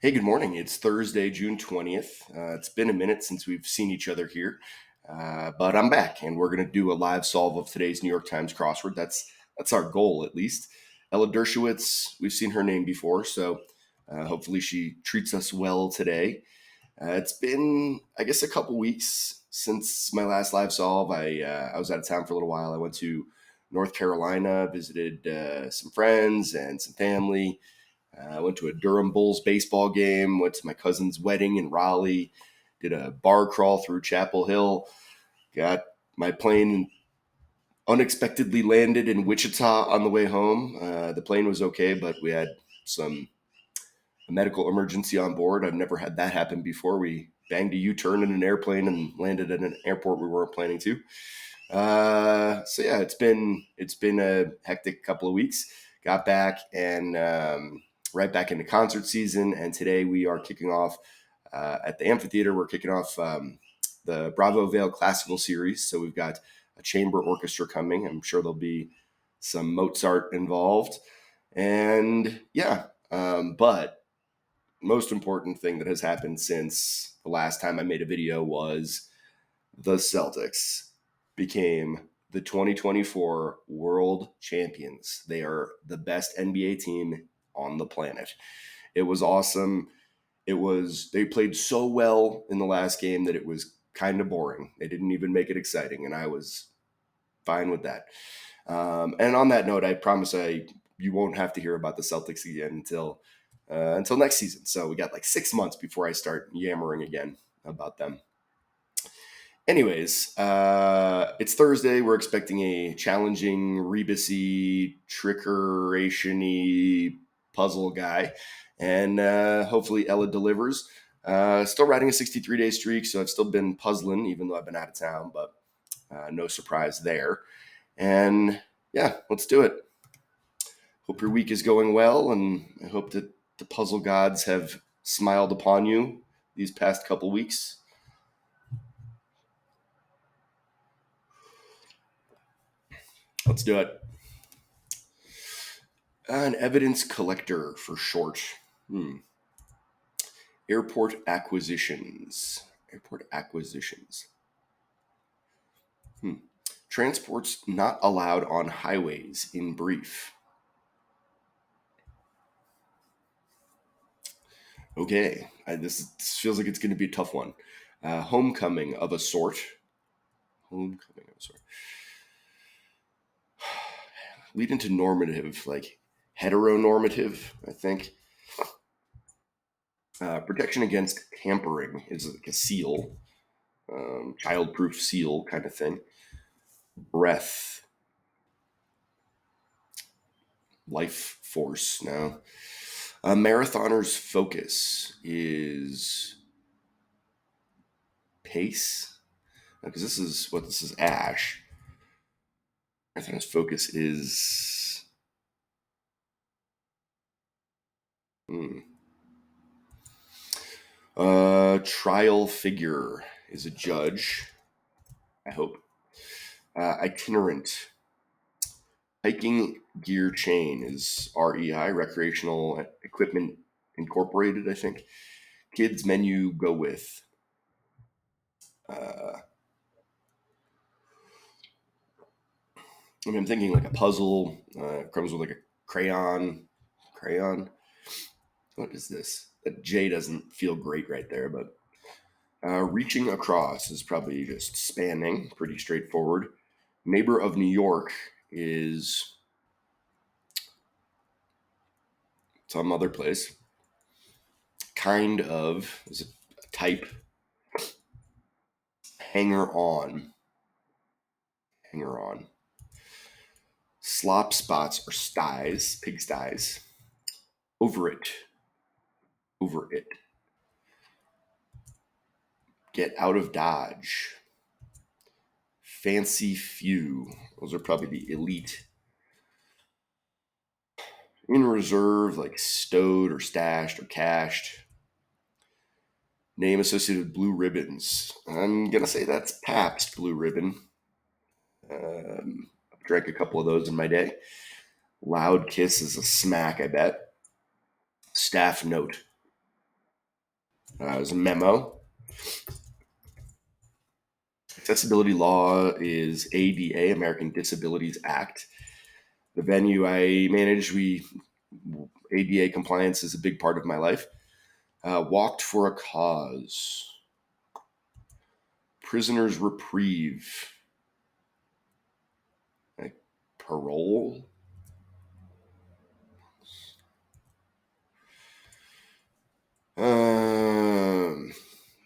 Hey, good morning. It's Thursday, June 20th. It's been a minute since we've seen each other here, but I'm back, and we're going to do a live solve of today's New York Times crossword. That's our goal, at least. Ella Dershowitz, we've seen her name before, so hopefully she treats us well today. It's been, I guess, a couple weeks since my last live solve. I was out of town for a little while. I went to North Carolina, visited some friends and some family. I went to a Durham Bulls baseball game, went to my cousin's wedding in Raleigh, did a bar crawl through Chapel Hill, got my plane unexpectedly landed in Wichita on the way home. The plane was okay, but we had some medical emergency on board. I've never had that happen before. We banged a U-turn in an airplane and landed at an airport we weren't planning to. So yeah, it's been a hectic couple of weeks. Got back and right back into concert season, and today we are kicking off at the amphitheater. We're kicking off the Bravo Vale Classical Series. So we've got a chamber orchestra coming. I'm sure there'll be some Mozart involved, and yeah. But most important thing that has happened since the last time I made a video was the Celtics became the 2024 world champions. They are the best NBA team on the planet. It was awesome. They played so well in the last game that it was kind of boring. They didn't even make it exciting, and I was fine with that. And on that note, I promise you won't have to hear about the Celtics again until next season. So we got like 6 months before I start yammering again about them. Anyways, it's Thursday. We're expecting a challenging, rebusy, trickeration-y puzzle guy. And hopefully Ella delivers. Still riding a 63-day streak, so I've still been puzzling, even though I've been out of town, but no surprise there. And yeah, let's do it. Hope your week is going well, and I hope that the puzzle gods have smiled upon you these past couple weeks. Let's do it. An evidence collector for short. Airport acquisitions. Airport acquisitions. Transports not allowed on highways, in brief. Okay, this feels like it's going to be a tough one. Homecoming of a sort. Homecoming of a sort. Lead into normative, like heteronormative, I think. Protection against tampering is like a seal, childproof seal kind of thing. Breath, life force. Now, a marathoner's focus is pace, because this is Ash. Marathoner's focus is trial figure is a judge, I hope. Itinerant. Hiking gear chain is REI, Recreational Equipment Incorporated, I think. Kids menu go with. I'm thinking like a puzzle. Comes with like a crayon. Crayon. What is this? That J doesn't feel great right there, but reaching across is probably just spanning. Pretty straightforward. Neighbor of New York is some other place. Kind of is a type. Hanger on. Hanger on. Slop spots or sties, pigsties. Over it. Over it. Get out of Dodge. Fancy few. Those are probably the elite. In reserve, like stowed or stashed or cached. Name associated with blue ribbons. I'm going to say that's Pabst Blue Ribbon. I've drank a couple of those in my day. Loud kiss is a smack, I bet. Staff note. There's a memo. Accessibility law is ADA, American Disabilities Act. The venue I manage, ADA compliance is a big part of my life. Walked for a cause. Prisoner's reprieve. Like parole.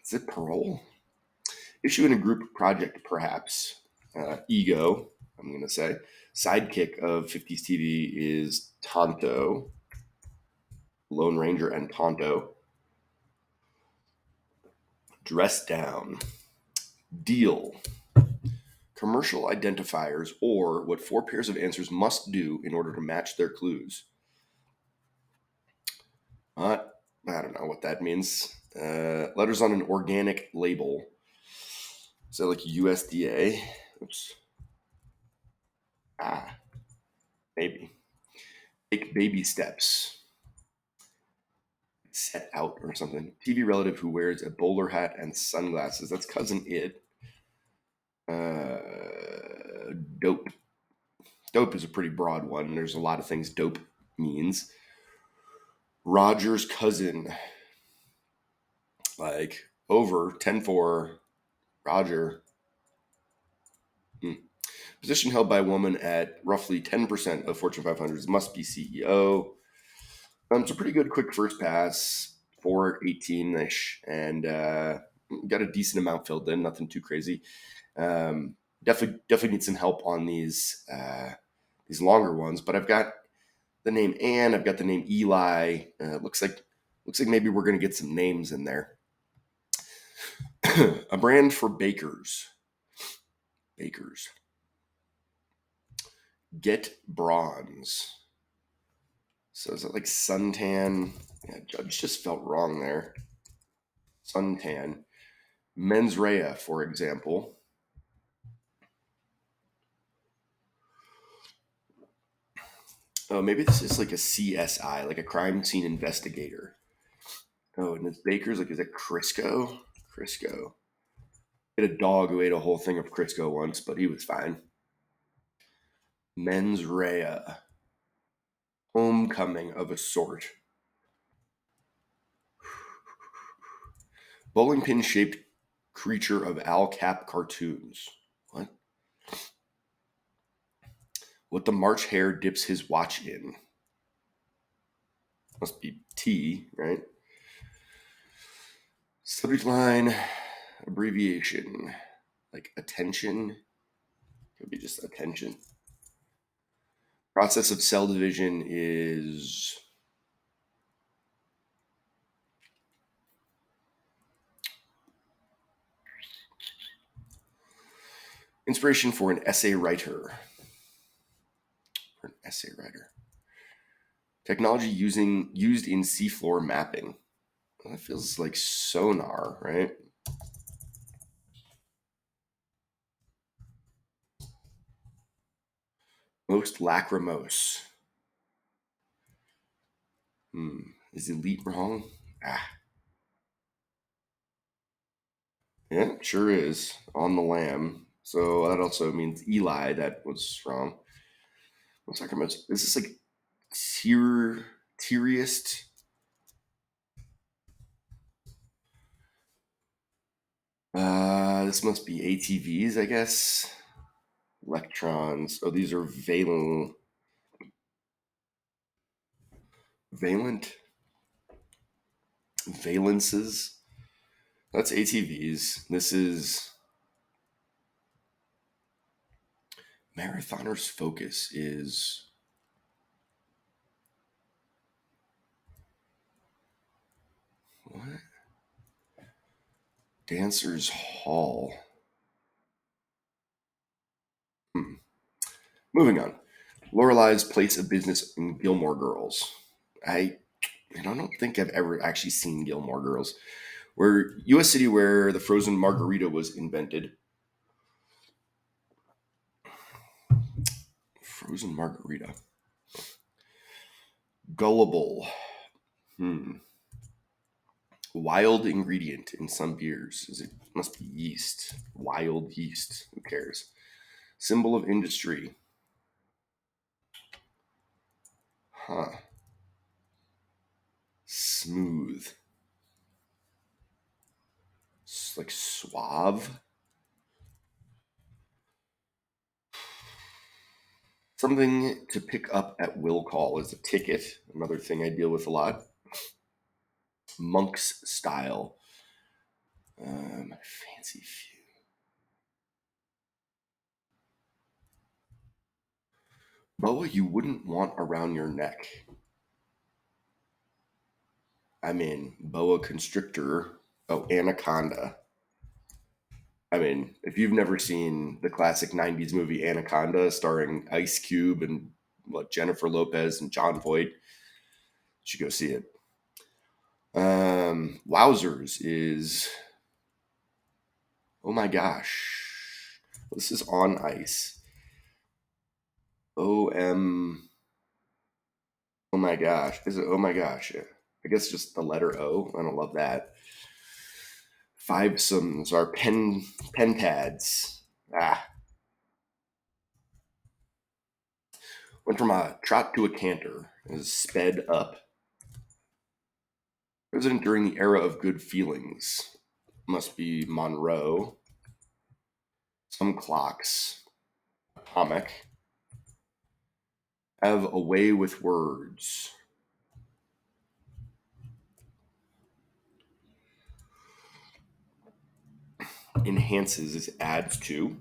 Is it parole? Issue in a group project, perhaps. Ego, I'm going to say. Sidekick of 50s TV is Tonto. Lone Ranger and Tonto. Dress down. Deal. Commercial identifiers, or what four pairs of answers must do in order to match their clues. I don't know what that means. Letters on an organic label. Is that like USDA? Oops. Maybe. Take baby steps. Set out or something. TV relative who wears a bowler hat and sunglasses. That's cousin It. Dope. Dope is a pretty broad one. There's a lot of things dope means. Roger's cousin. Like over 10-4. Roger. Position held by a woman at roughly 10% of Fortune 500s must be CEO. It's a pretty good quick first pass, 418-ish, and got a decent amount filled in, nothing too crazy. Definitely need some help on these longer ones, but I've got the name Anne, I've got the name Eli. Looks like maybe we're gonna get some names in there. A brand for bakers. Bakers. Get bronze. So is it like suntan? Yeah, Judge just felt wrong there. Suntan. Mens rea, for example. Oh, maybe this is like a CSI, like a crime scene investigator. Oh, and it's Baker's, like, is it Crisco? Crisco. I had a dog who ate a whole thing of Crisco once, but he was fine. Mens rea. Homecoming of a sort. Bowling pin shaped creature of Al Cap cartoons. What? What the March Hare dips his watch in. Must be tea, right? Subject line, abbreviation, like attention. Could be just attention. Process of cell division is inspiration for an essay writer. Technology used in seafloor mapping. Well, that feels like sonar, right? Most lachrymose. Is elite wrong? Yeah, sure is. On the lamb. So that also means Eli. That was wrong. What's lachrymose? Is this like teariest? This must be ATVs, I guess. Electrons. Oh, these are valences. That's ATVs. This is marathoner's focus is what? Dancer's hall. Moving on. Lorelai's place of business in Gilmore Girls. I don't think I've ever actually seen Gilmore Girls. Where U.S. city where the frozen margarita was invented. Frozen margarita. Gullible. Wild ingredient in some beers. Is it must be yeast. Wild yeast. Who cares? Symbol of industry. Huh. Smooth. Like suave. Something to pick up at will call is a ticket. Another thing I deal with a lot. Monk's style. Fancy few. Boa you wouldn't want around your neck. I'm in boa constrictor. Oh, anaconda. I mean, if you've never seen the classic 90s movie Anaconda starring Ice Cube and Jennifer Lopez and John Voight, you should go see it. Wowzers is, oh my gosh. This is on ice. Oh my gosh. Is it oh my gosh? I guess just the letter O. I don't love that. Fivesomes are pen pads. Ah, went from a trot to a canter. Is sped up. President during the era of good feelings. Must be Monroe. Some clocks. Atomic. Have a way with words. Enhances is adds to.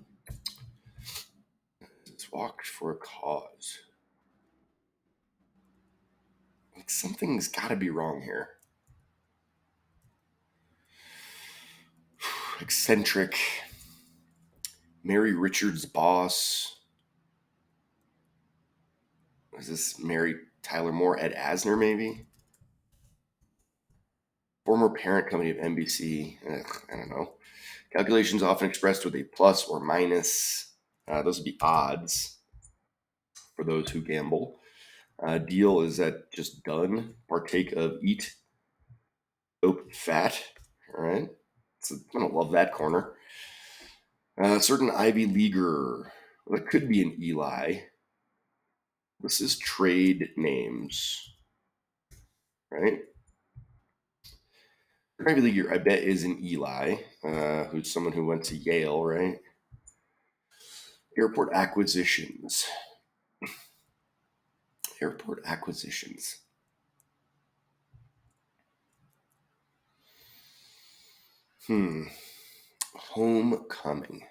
It's walked for a cause. Like something's got to be wrong here. Eccentric. Mary Richards' boss. Is this Mary Tyler Moore? Ed Asner, maybe? Former parent company of NBC. I don't know. Calculations often expressed with a plus or minus. Those would be odds for those who gamble. Deal is that just done. Partake of eat. Dope fat. All right. So I don't love that corner. Certain Ivy Leaguer. Well, it could be an Eli. This is trade names, right? Ivy Leaguer, I bet, is an Eli, who's someone who went to Yale, right? Airport acquisitions. Airport acquisitions. Homecoming.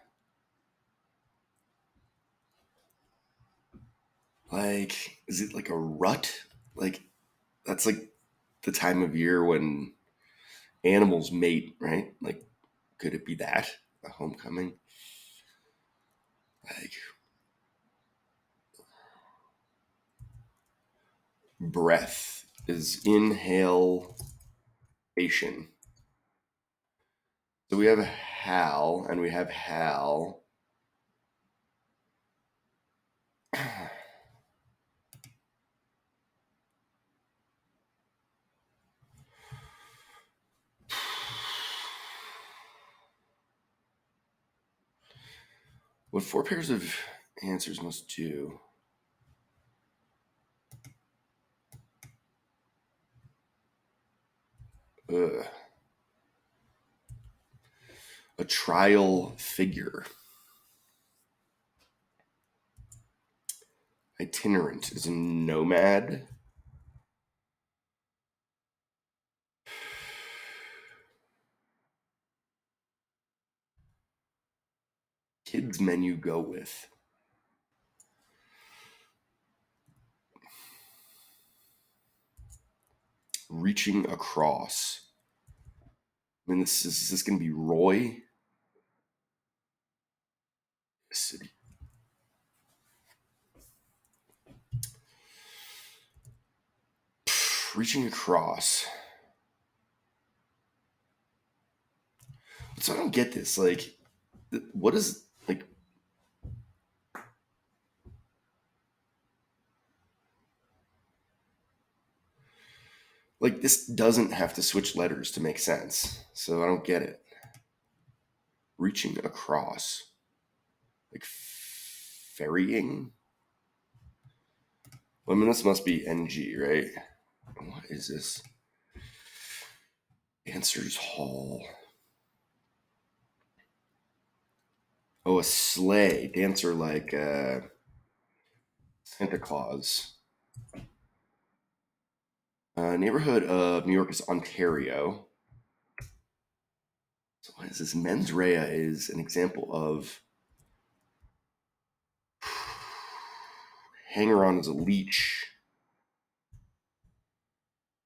Like, is it like a rut? Like, that's like the time of year when animals mate, right? Like, could it be that? A homecoming? Like, breath is inhalation. So we have Hal and we have Hal. What four pairs of answers must do? Ugh. A trial figure. Itinerant is a nomad. Kids menu go with. Reaching across. I mean, is this going to be Roy? City. Reaching across. So I don't get this. Like, what is like? Like, this doesn't have to switch letters to make sense, so I don't get it. Reaching across. Like, ferrying? Well, I mean, this must be NG, right? What is this? Dancers Hall. Oh, a sleigh. Dancer like Santa Claus. Neighborhood of New York is Ontario. So what is this? Mens rea is an example of hanger on as a leech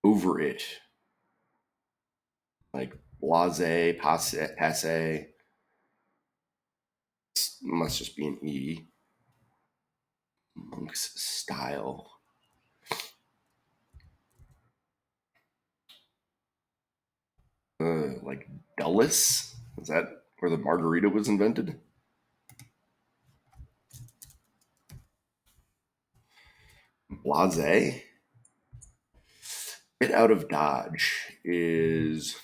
over it. Like blase, passe. Must just be an E. Monk's style. Like Dulles? Is that where the margarita was invented? Blase? Get out of Dodge is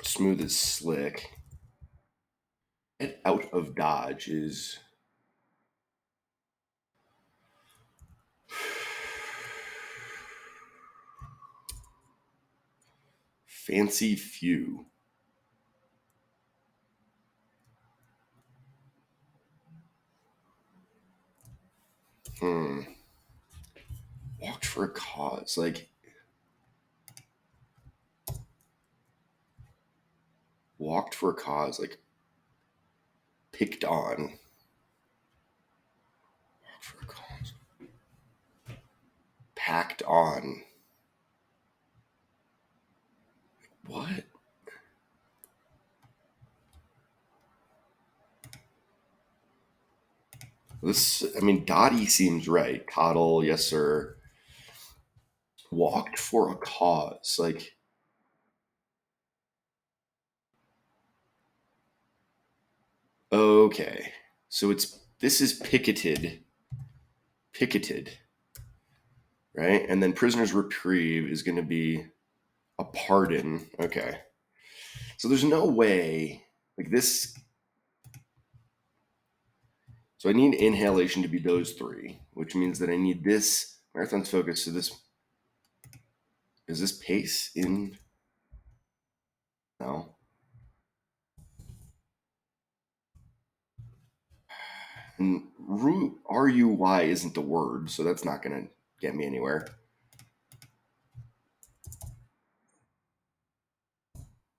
smooth as slick. Get out of Dodge is fancy few. Walked for a cause. Like, walked for a cause. Like, picked on. Walked for a cause. Packed on. What? This, I mean, Dottie seems right. Coddle, yes, sir. Walked for a cause. Like, okay. So this is picketed, right? And then prisoner's reprieve is going to be a pardon. Okay. So there's no way, like this. So I need inhalation to be those three, which means that I need this marathon's focus. So this, is this pace in? No. And RUY isn't the word, so that's not going to get me anywhere.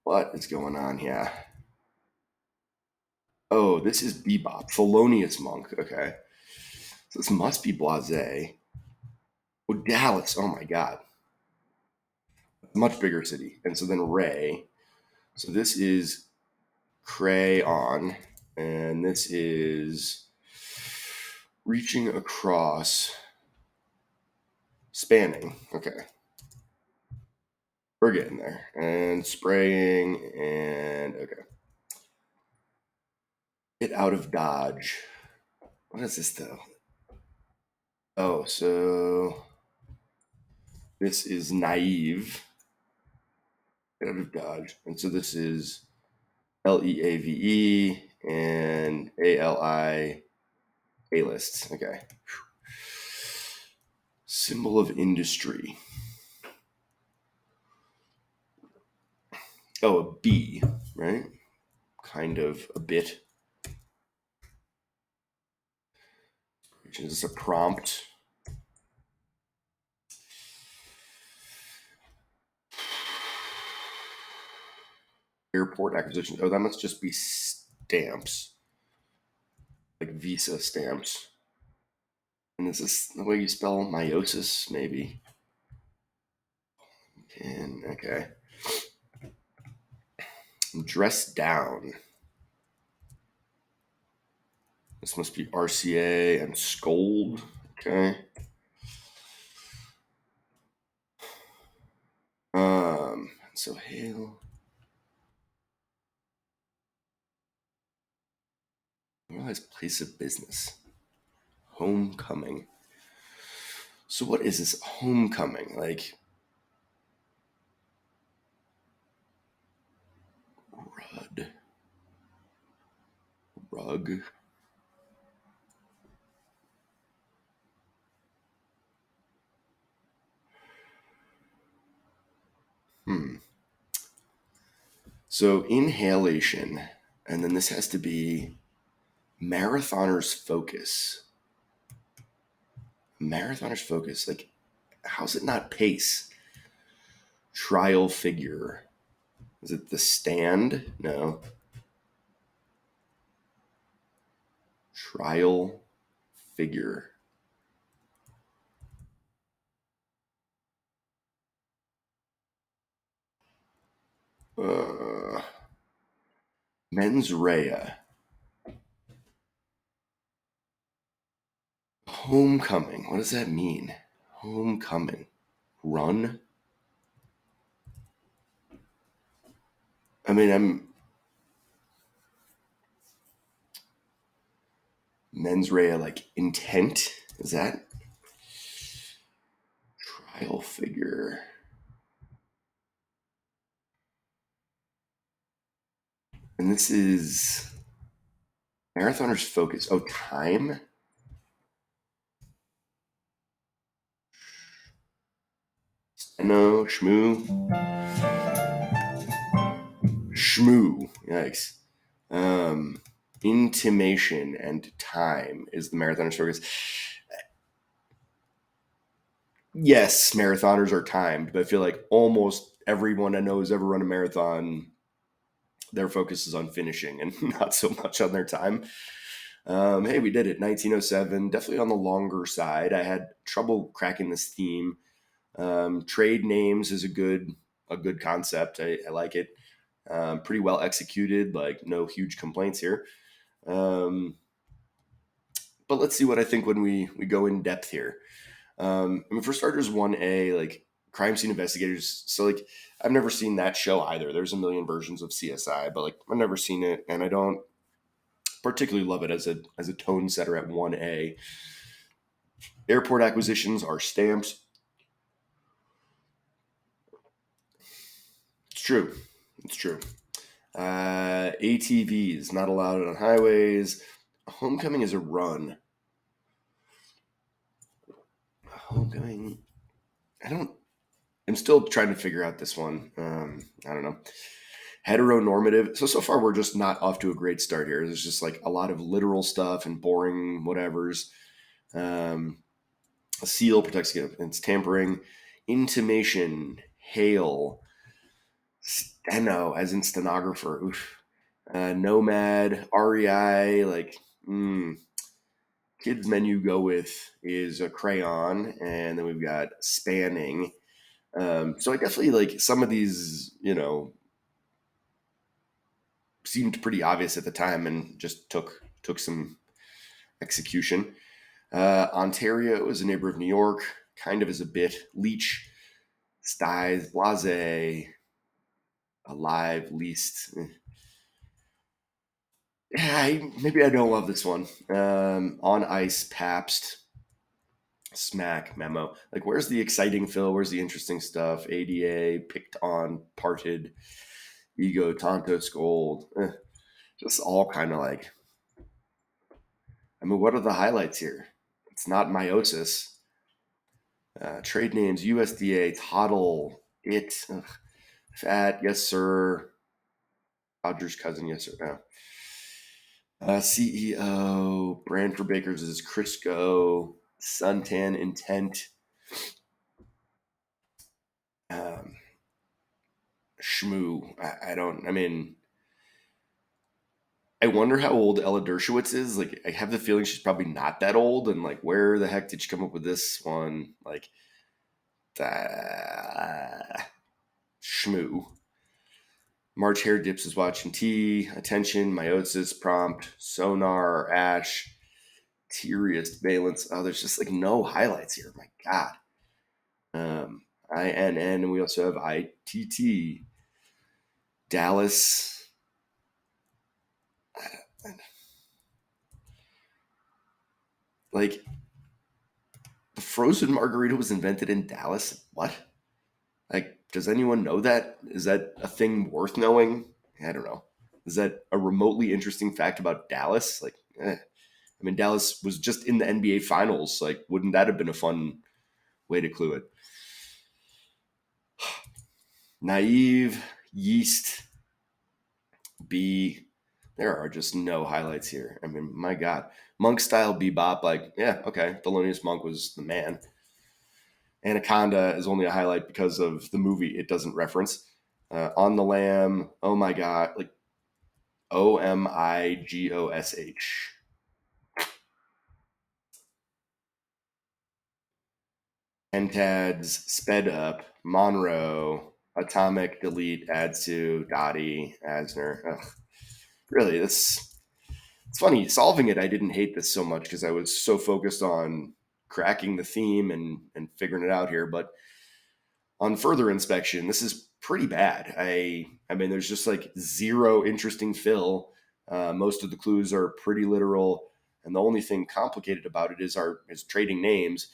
What is going on here? Oh, this is bebop. Thelonious Monk. Okay. So this must be blase. Oh, Dallas. Oh my God. Much bigger city. And so then Ray. So this is crayon. And this is reaching across. Spanning. Okay. We're getting there. And spraying. And okay. Get out of Dodge. What is this though? Oh, so this is naive. Get out of Dodge. And so this is LEAVE and ALI A lists. Okay. Symbol of industry. Oh, a B, right? Kind of a bit. Is this a prompt? Airport acquisition. Oh, that must just be stamps. Like Visa stamps. And is this the way you spell meiosis? Maybe. And okay. Dress down. This must be RCA and scold. Okay. So hail. I realize place of business. Homecoming. So what is this homecoming? Like rud, rug. Hmm. So inhalation, and then this has to be marathoner's focus. Marathoner's focus. Like, how's it not pace? Trial figure. Is it the stand? No. Trial figure. Uh, mens rea. Homecoming. What does that mean? Homecoming. Run? I mean, I'm mens rea, like intent. Is that trial figure? And this is marathoner's focus. Oh, time? No, shmoo. Shmoo. Yikes. Um, intimation and time is the marathoner's focus. Yes, marathoners are timed, but I feel like almost everyone I know who's ever run a marathon, their focus is on finishing and not so much on their time. Hey, we did it, 1907. Definitely on the longer side. I had trouble cracking this theme. Trade names is a good concept. I like it. Pretty well executed. Like no huge complaints here. Um, but let's see what I think when we go in depth here. I mean, for starters, 1A, like crime scene investigators. So, like, I've never seen that show either. There's a million versions of CSI, but like, I've never seen it, and I don't particularly love it as a tone setter at 1A. Airport acquisitions are stamped. It's true. It's true. ATVs not allowed on highways. Homecoming is a run. Homecoming. I don't. I'm still trying to figure out this one. I don't know. Heteronormative. So far we're just not off to a great start here. There's just like a lot of literal stuff and boring whatevers. Um, a seal protects against tampering. Intimation. Hail. Steno, as in stenographer. Oof. Nomad. REI. Like, kids menu go with is a crayon, and then we've got spanning. So I definitely like some of these, seemed pretty obvious at the time and just took some execution. Ontario is a neighbor of New York, kind of as a bit. Leech, Styes, Blase, Alive, Least. Yeah, maybe I don't love this one. On Ice, Pabst, Smack, Memo. Like, where's the exciting fill? Where's the interesting stuff? ADA, Picked On, Parted, Ego, Tonto, Gold. Just all kind of like, I mean, what are the highlights here? It's not meiosis. Trade names: USDA, Toddle, It, Fat, Yes Sir, Roger's cousin, Yes Sir. No. CEO, brand for bakers is Crisco, Suntan Intent, um, Shmoo. I don't. I mean, I wonder how old Ella Dershowitz is. Like, I have the feeling she's probably not that old. And like, where the heck did she come up with this one? Like, Shmoo. March Hair Dips is watching T. Attention, Meiosis, Prompt, Sonar, Ash, Teariest, Valence. Oh, there's just like no highlights here. My God. INN, and we also have ITT. Dallas. Like, the frozen margarita was invented in Dallas? What? Like, does anyone know that? Is that a thing worth knowing? I don't know. Is that a remotely interesting fact about Dallas? Like, I mean, Dallas was just in the NBA Finals. Like, wouldn't that have been a fun way to clue it? Naive, yeast, B. There are just no highlights here. I mean, my God. Monk style bebop, like, yeah, okay. Thelonious Monk was the man. Anaconda is only a highlight because of the movie it doesn't reference. On the Lamb, oh my God, like Omigosh. Entads, Sped Up, Monroe, Atomic, Delete, Adsu, Dottie, Asner. Ugh, really, this it's funny. Solving it, I didn't hate this so much because I was so focused on cracking the theme and figuring it out here. But on further inspection, this is pretty bad. I mean, there's just like zero interesting fill. Most of the clues are pretty literal, and the only thing complicated about it is trading names.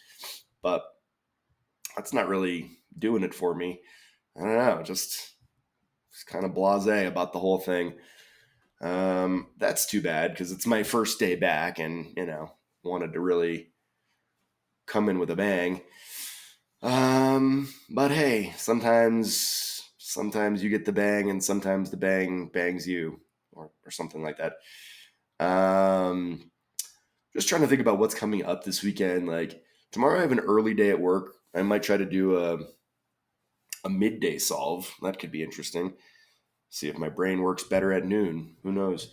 But that's not really doing it for me. I don't know, just kind of blasé about the whole thing. That's too bad because it's my first day back, and wanted to really come in with a bang. But hey, sometimes you get the bang, and sometimes the bang bangs you, or something like that. Um, just trying to think about what's coming up this weekend. Like tomorrow, I have an early day at work. I might try to do a midday solve. That could be interesting. See if my brain works better at noon. Who knows?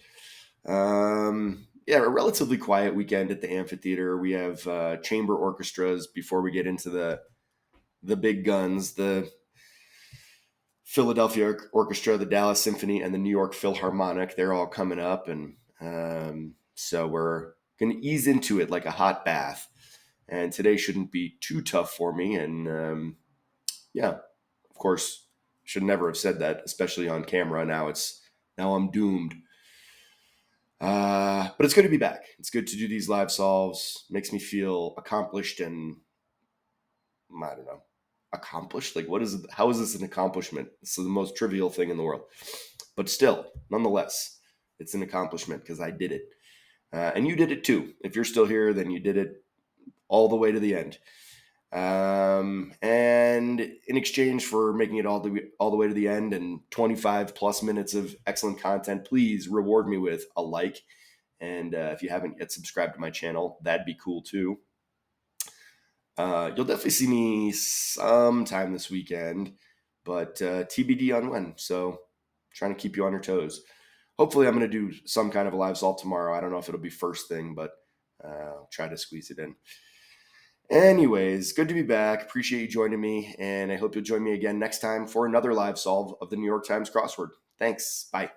Yeah, a relatively quiet weekend at the amphitheater. We have chamber orchestras before we get into the big guns. The Philadelphia Orchestra, the Dallas Symphony, and the New York Philharmonic. They're all coming up, and so we're going to ease into it like a hot bath. And today shouldn't be too tough for me. And yeah, of course, should never have said that, especially on camera. Now I'm doomed. But it's good to be back. It's good to do these live solves. Makes me feel accomplished and I don't know, accomplished. Like, what is it? How is this an accomplishment? It's the most trivial thing in the world, but still, nonetheless, it's an accomplishment because I did it, and you did it too. If you're still here, then you did it all the way to the end. And in exchange for making it all the way to the end and 25 plus minutes of excellent content, please reward me with a like. And if you haven't yet subscribed to my channel, that'd be cool too. You'll definitely see me sometime this weekend, but TBD on when. So trying to keep you on your toes. Hopefully, I'm going to do some kind of a live solve tomorrow. I don't know if it'll be first thing, but I'll try to squeeze it in. Anyways, good to be back. Appreciate you joining me, and I hope you'll join me again next time for another live solve of the New York Times crossword. Thanks. Bye.